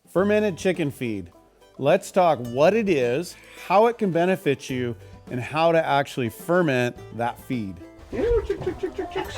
Fermented chicken feed. Let's talk what it is, how it can benefit you, and how to actually ferment that feed. Hello, chicks. Hello, chicks.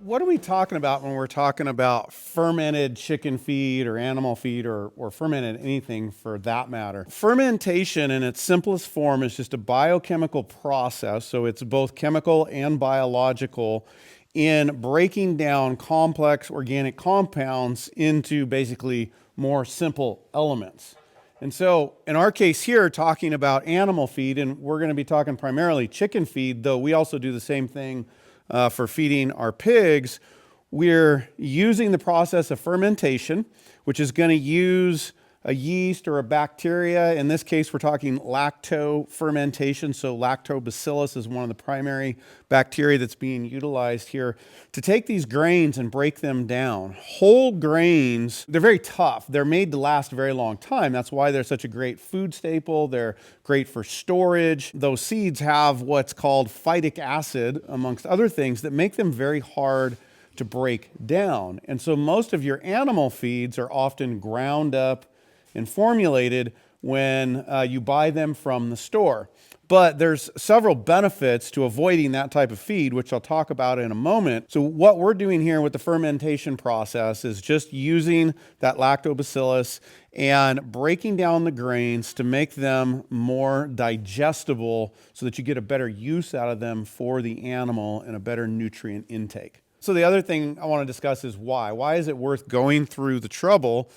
What are we talking about when we're talking about fermented chicken feed or animal feed or fermented anything for that matter? Fermentation in its simplest form is just a biochemical process, so it's both chemical and biological, in breaking down complex organic compounds into basically more simple elements. And so in our case here, talking about animal feed, and we're going to be talking primarily chicken feed, though we also do the same thing for feeding our pigs. We're using the process of fermentation, which is going to use a yeast or a bacteria. In this case, we're talking lacto fermentation. So lactobacillus is one of the primary bacteria that's being utilized here to take these grains and break them down. Whole grains, they're very tough. They're made to last a very long time. That's why they're such a great food staple. They're great for storage. Those seeds have what's called phytic acid, amongst other things, that make them very hard to break down. And so most of your animal feeds are often ground up and formulated when you buy them from the store. But there's several benefits to avoiding that type of feed, which I'll talk about in a moment. So what we're doing here with the fermentation process is just using that lactobacillus and breaking down the grains to make them more digestible so that you get a better use out of them for the animal and a better nutrient intake. So the other thing I want to discuss is why. Why is it worth going through the trouble?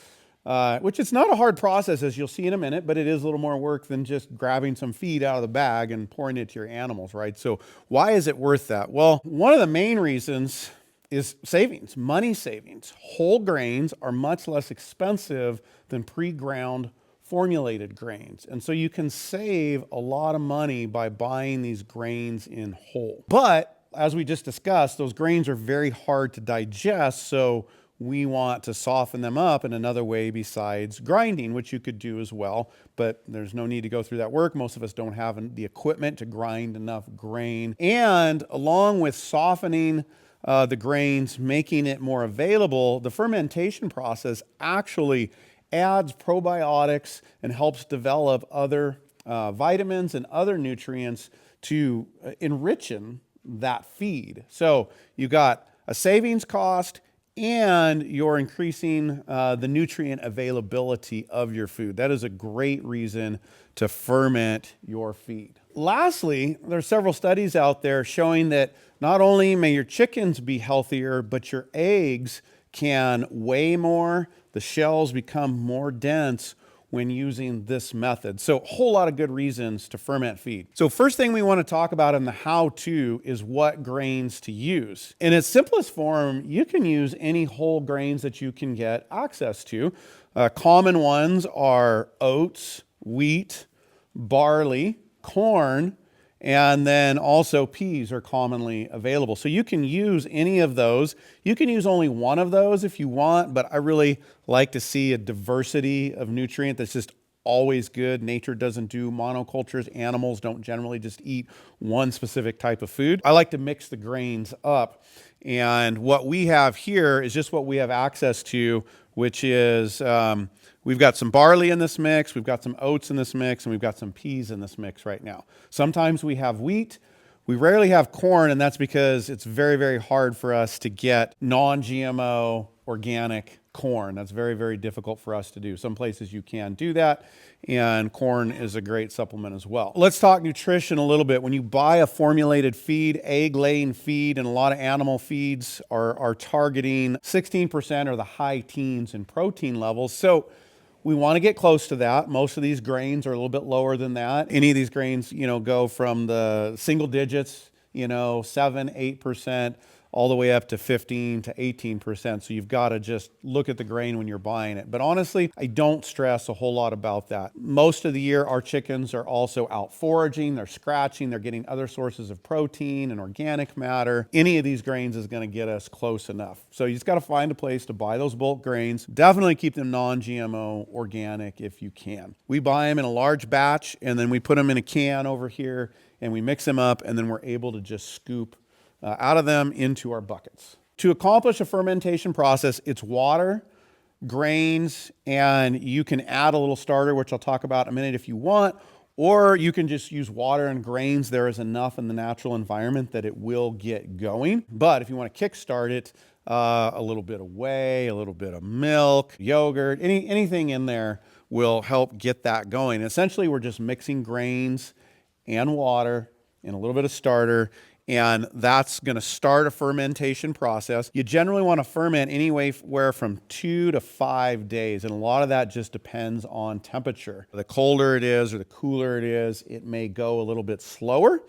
Which it's not a hard process, as you'll see in a minute, but it is a little more work than just grabbing some feed out of the bag and pouring it to your animals, right? So why is it worth that? Well, one of the main reasons is savings, money savings. Whole grains are much less expensive than pre-ground formulated grains. And so you can save a lot of money by buying these grains in whole. But as we just discussed, those grains are very hard to digest, so we want to soften them up in another way besides grinding, which you could do as well, but there's no need to go through that work. Most of us don't have the equipment to grind enough grain. And along with softening the grains, making it more available, the fermentation process actually adds probiotics and helps develop other vitamins and other nutrients to enrichen that feed. So you got a savings cost, and you're increasing the nutrient availability of your food. That is a great reason to ferment your feed. Lastly, there are several studies out there showing that not only may your chickens be healthier, but your eggs can weigh more, the shells become more dense when using this method. So a whole lot of good reasons to ferment feed. So first thing we want to talk about in the how-to is what grains to use. In its simplest form, you can use any whole grains that you can get access to. Common ones are oats, wheat, barley, corn, and then also peas are commonly available. So you can use any of those. You can use only one of those if you want, but I really like to see a diversity of nutrient that's just always good. Nature doesn't do monocultures. Animals don't generally just eat one specific type of food. I like to mix the grains up. And what we have here is just what we have access to, which is we've got some barley in this mix, we've got some oats in this mix, and we've got some peas in this mix right now. Sometimes we have wheat. We rarely have corn, and that's because it's very, very hard for us to get non-GMO organic corn. That's very, very difficult for us to do. Some places you can do that, and corn is a great supplement as well. Let's talk nutrition a little bit. When you buy a formulated feed, egg-laying feed, and a lot of animal feeds are targeting 16% or the high teens in protein levels. So we want to get close to that. Most of these grains are a little bit lower than that. Any of these grains, go from the single digits, 7, 8%, all the way up to 15 to 18%. So you've got to just look at the grain when you're buying it. But honestly, I don't stress a whole lot about that. Most of the year, our chickens are also out foraging, they're scratching, they're getting other sources of protein and organic matter. Any of these grains is going to get us close enough. So you just got to find a place to buy those bulk grains. Definitely keep them non-GMO organic if you can. We buy them in a large batch, and then we put them in a can over here, and we mix them up, and then we're able to just scoop out of them into our buckets. To accomplish a fermentation process, it's water, grains, and you can add a little starter, which I'll talk about in a minute if you want, or you can just use water and grains. There is enough in the natural environment that it will get going. But if you want to kickstart it, a little bit of whey, a little bit of milk, yogurt, anything in there will help get that going. Essentially, we're just mixing grains and water and a little bit of starter, and that's going to start a fermentation process. You generally want to ferment anywhere from 2 to 5 days, and a lot of that just depends on temperature. The colder it is or the cooler it is, it may go a little bit slower.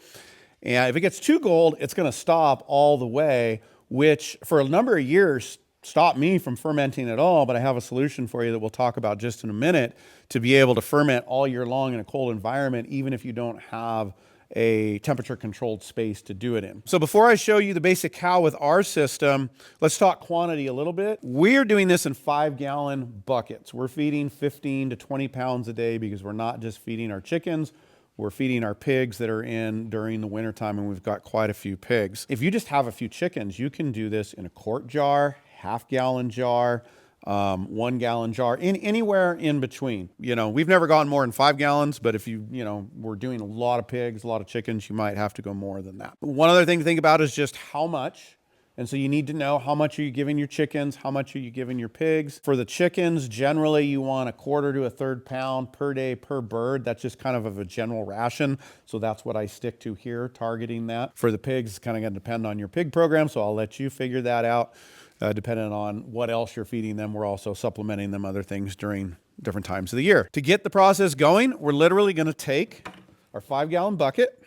And if it gets too cold, it's going to stop all the way, which for a number of years stopped me from fermenting at all. But I have a solution for you that we'll talk about just in a minute to be able to ferment all year long in a cold environment, even if you don't have a temperature controlled space to do it in. So before I show you the basic how with our system, let's talk quantity a little bit. We're doing this in 5-gallon buckets. We're feeding 15 to 20 pounds a day because we're not just feeding our chickens, we're feeding our pigs that are in during the wintertime, and we've got quite a few pigs. If you just have a few chickens, you can do this in a quart jar, half-gallon jar, 1-gallon jar, anywhere in between. You know, we've never gone more than 5 gallons, but if we're doing a lot of pigs, a lot of chickens, you might have to go more than that. One other thing to think about is just how much. And so you need to know how much are you giving your chickens, how much are you giving your pigs. For the chickens, generally you want 1/4 to 1/3 pound per day per bird. That's just kind of a general ration. So that's what I stick to here, targeting that. For the pigs, it's kind of going to depend on your pig program, so I'll let you figure that out. Depending on what else you're feeding them, we're also supplementing them other things during different times of the year. To get the process going, we're literally going to take our 5-gallon bucket,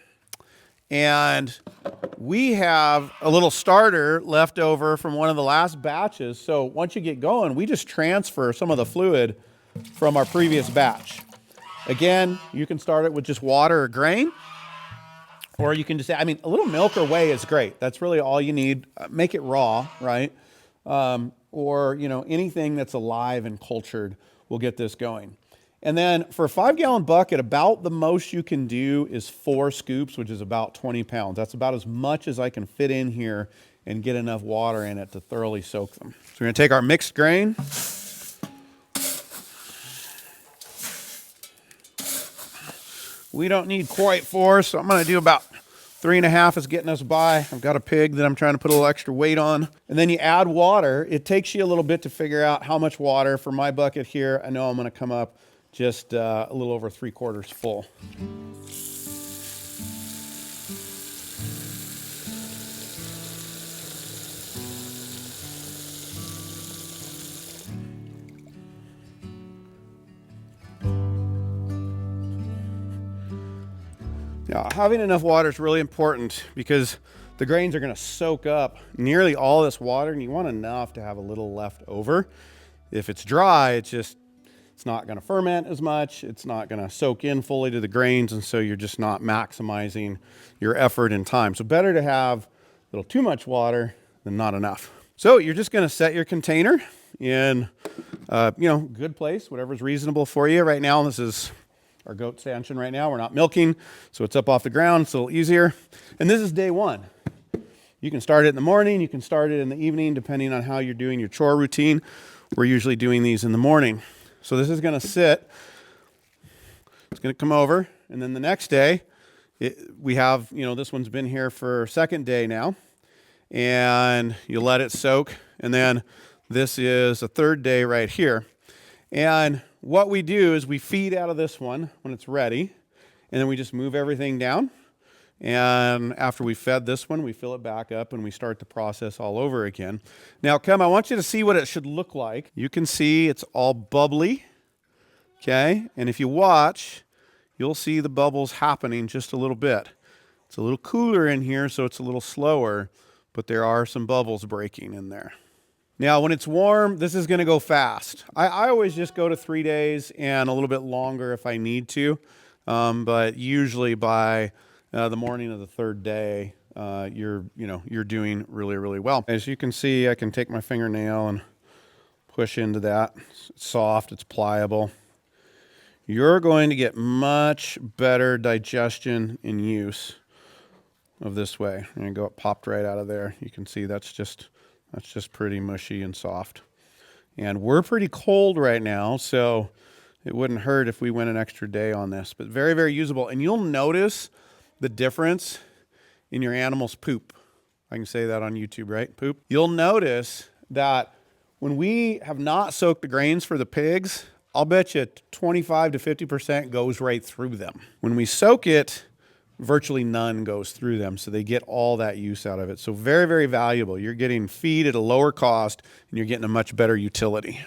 and we have a little starter left over from one of the last batches. So once you get going, we just transfer some of the fluid from our previous batch. Again, you can start it with just water or grain, or you can just, a little milk or whey is great. That's really all you need. Make it raw, right? Or anything that's alive and cultured will get this going. And then for a 5-gallon bucket, about the most you can do is 4 scoops, which is about 20 pounds. That's about as much as I can fit in here and get enough water in it to thoroughly soak them. So we're going to take our mixed grain. We don't need quite 4, so I'm going to do about 3.5 is getting us by. I've got a pig that I'm trying to put a little extra weight on. And then you add water. It takes you a little bit to figure out how much water. For my bucket here, I know I'm going to come up just a little over 3/4 full. Now, having enough water is really important because the grains are going to soak up nearly all this water, and you want enough to have a little left over. If it's dry, it's not going to ferment as much. It's not going to soak in fully to the grains, and so you're just not maximizing your effort and time. So better to have a little too much water than not enough. So you're just going to set your container in, good place, whatever's reasonable for you. Right now, this is our goat stanchion right now. We're not milking, so it's up off the ground. It's a little easier. And this is day 1. You can start it in the morning. You can start it in the evening, depending on how you're doing your chore routine. We're usually doing these in the morning. So this is going to sit. It's going to come over. And then the next day, we have, this one's been here for 2nd day now. And you let it soak. And then this is a 3rd day right here. And what we do is we feed out of this one when it's ready, and then we just move everything down. And after we fed this one, we fill it back up and we start the process all over again. Now, I want you to see what it should look like. You can see it's all bubbly, okay? And if you watch, you'll see the bubbles happening just a little bit. It's a little cooler in here, so it's a little slower, but there are some bubbles breaking in there. Now, when it's warm, this is going to go fast. I always just go to 3 days and a little bit longer if I need to, but usually by the morning of the 3rd day, you're doing really, really well. As you can see, I can take my fingernail and push into that. It's soft, it's pliable. You're going to get much better digestion and use of this way. And it popped right out of there. You can see that's just pretty mushy and soft. And we're pretty cold right now, so it wouldn't hurt if we went an extra day on this, but very, very usable. And you'll notice the difference in your animal's poop. I can say that on YouTube, right? Poop. You'll notice that when we have not soaked the grains for the pigs, I'll bet you 25 to 50% goes right through them. When we soak it, virtually none goes through them, so they get all that use out of it. So very, very valuable. You're getting feed at a lower cost, and you're getting a much better utility.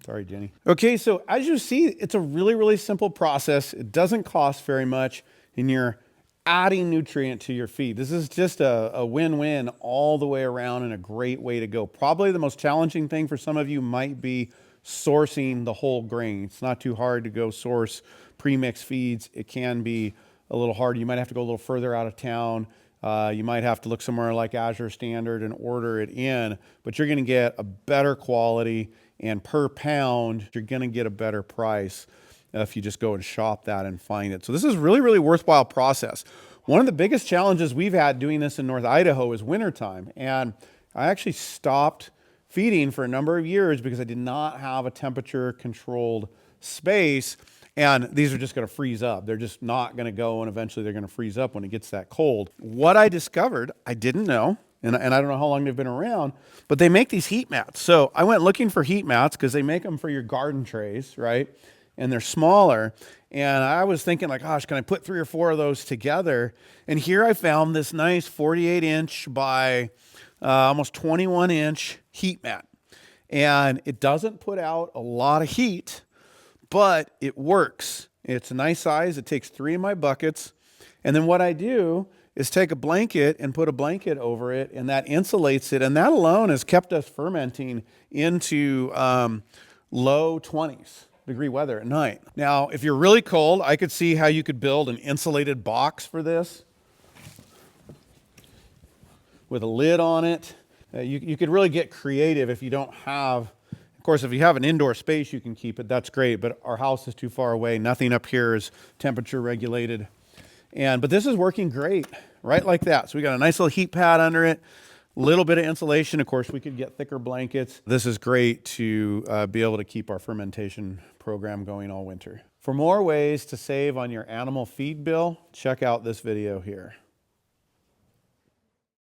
Sorry, Jenny. Okay, so as you see, it's a really, really simple process. It doesn't cost very much, and you're adding nutrient to your feed. This is just a win-win all the way around and a great way to go. Probably the most challenging thing for some of you might be sourcing the whole grain. It's not too hard to go source pre-mixed feeds. It can be a little hard. You might have to go a little further out of town. You might have to look somewhere like Azure Standard and order it in, but you're going to get a better quality, and per pound, you're going to get a better price if you just go and shop that and find it. So this is really, really worthwhile process. One of the biggest challenges we've had doing this in North Idaho is wintertime. And I actually stopped feeding for a number of years because I did not have a temperature controlled space. And these are just going to freeze up. They're just not going to go, and eventually they're going to freeze up when it gets that cold. What I discovered, I didn't know, and I don't know how long they've been around, but they make these heat mats. So I went looking for heat mats because they make them for your garden trays, right? And they're smaller. And I was thinking like, gosh, can I put 3 or 4 of those together? And here I found this nice 48-inch by almost 21-inch heat mat. And it doesn't put out a lot of heat, but it works. It's a nice size. It takes 3 of my buckets. And then what I do is take a blanket and put a blanket over it, and that insulates it. And that alone has kept us fermenting into low 20s degree weather at night. Now, if you're really cold, I could see how you could build an insulated box for this with a lid on it. You could really get creative if you don't have, of course, if you have an indoor space, you can keep it. That's great, but our house is too far away. Nothing up here is temperature regulated. But this is working great, right like that. So we got a nice little heat pad under it. Little bit of insulation. Of course, we could get thicker blankets. This is great to be able to keep our fermentation program going all winter. For more ways to save on your animal feed bill, check out this video here.